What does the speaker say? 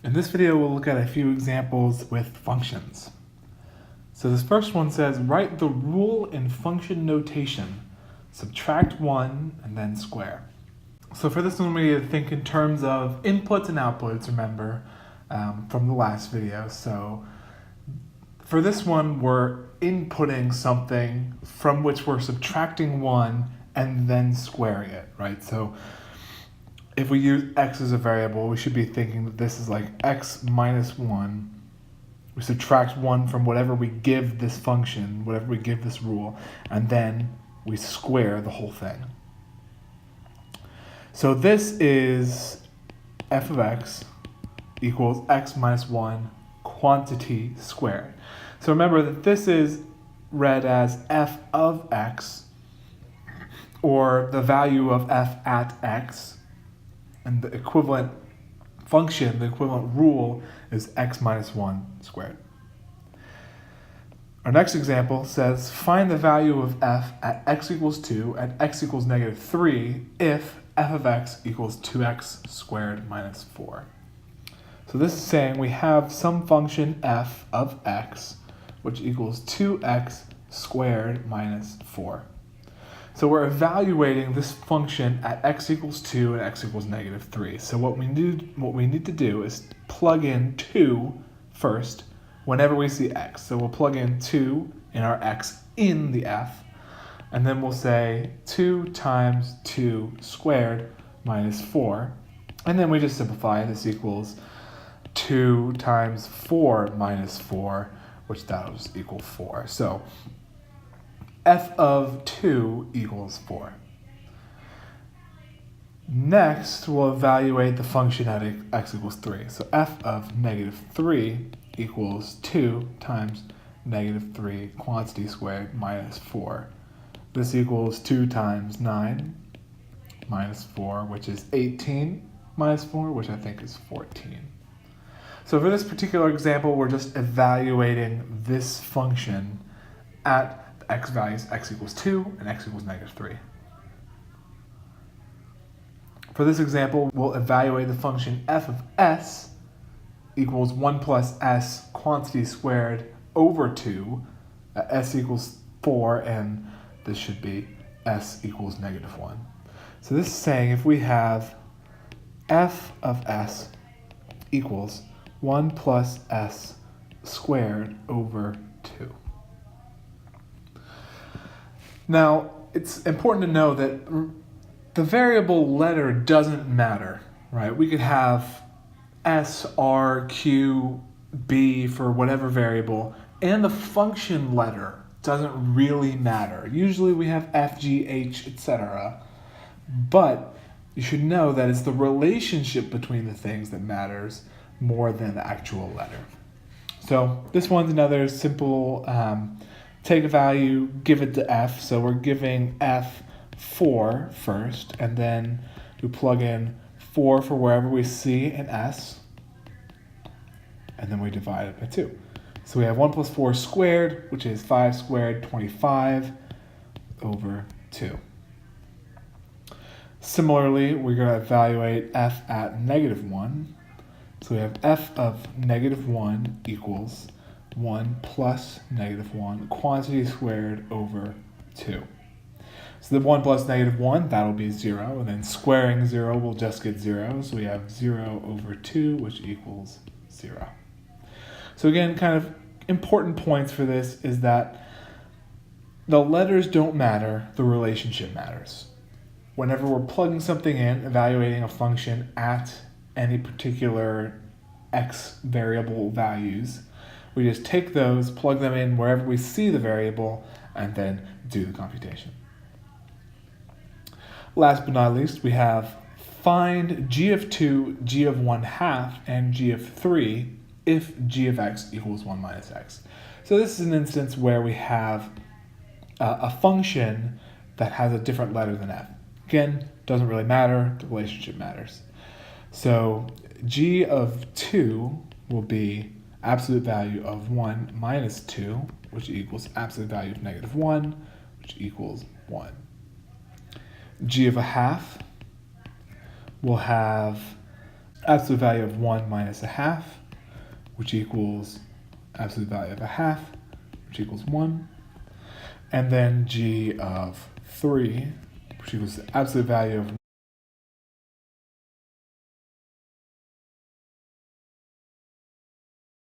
In this video, we'll look at a few examples with functions. So this first one says, write the rule in function notation. Subtract 1 and then square. So for this one, we need to think in terms of inputs and outputs, remember, from the last video. So for this one, we're inputting something from which we're subtracting 1 and then squaring it, right? So if we use x as a variable, we should be thinking that this is like x minus 1. We subtract 1 from whatever we give this function, whatever we give this rule, and then we square the whole thing. So this is f of x equals x minus 1 quantity squared. So remember that this is read as f of x, or the value of f at x, and the equivalent function, the equivalent rule, is x minus 1 squared. Our next example says, find the value of f at x equals 2 and x equals negative 3 if f of x equals 2x squared minus 4. So this is saying we have some function f of x, which equals 2x squared minus 4. So we're evaluating this function at x equals 2 and x equals negative 3. So what we need to do is plug in 2 first whenever we see x. So we'll plug in 2 in our x in the f, and then we'll say 2 times 2 squared minus 4. And then we just simplify. This equals 2 times 4 minus 4, which that was equal 4. So f of 2 equals 4. Next, we'll evaluate the function at x equals 3. So f of negative 3 equals 2 times negative 3 quantity squared minus 4. This equals 2 times 9 minus 4, which is 18 minus 4, which I think is 14. So for this particular example, we're just evaluating this function at x values x equals 2 and x equals negative 3. For this example, we'll evaluate the function f of s equals 1 plus s quantity squared over 2. S equals 4, and this should be s equals negative 1. So this is saying if we have f of s equals 1 plus s squared over 2. Now, it's important to know that the variable letter doesn't matter, right? We could have S, R, Q, B for whatever variable, and the function letter doesn't really matter. Usually we have F, G, H, etc. But you should know that it's the relationship between the things that matters more than the actual letter. So this one's another simple take a value, give it to f. So we're giving f 4 first, and then we plug in 4 for wherever we see an s, and then we divide it by 2. So we have 1 plus 4 squared, which is 5 squared, 25 over 2. Similarly, we're going to evaluate f at negative 1. So we have f of negative 1 equals 1 plus negative 1, quantity squared over 2. So the 1 plus negative 1, that'll be 0, and then squaring 0 will just get 0, so we have 0 over 2, which equals 0. So again, kind of important points for this is that the letters don't matter, the relationship matters. Whenever we're plugging something in, evaluating a function at any particular x variable values, we just take those, plug them in wherever we see the variable, and then do the computation. Last but not least, we have find g of 2, g of 1/2, and g of 3 if g of x equals 1 minus x. So this is an instance where we have a function that has a different letter than f. Again, doesn't really matter, the relationship matters. So g of 2 will be absolute value of 1 minus 2, which equals absolute value of negative 1, which equals 1. G of 1/2 will have absolute value of 1 minus a half, which equals absolute value of a half, which equals 1. And then g of 3, which equals the absolute value of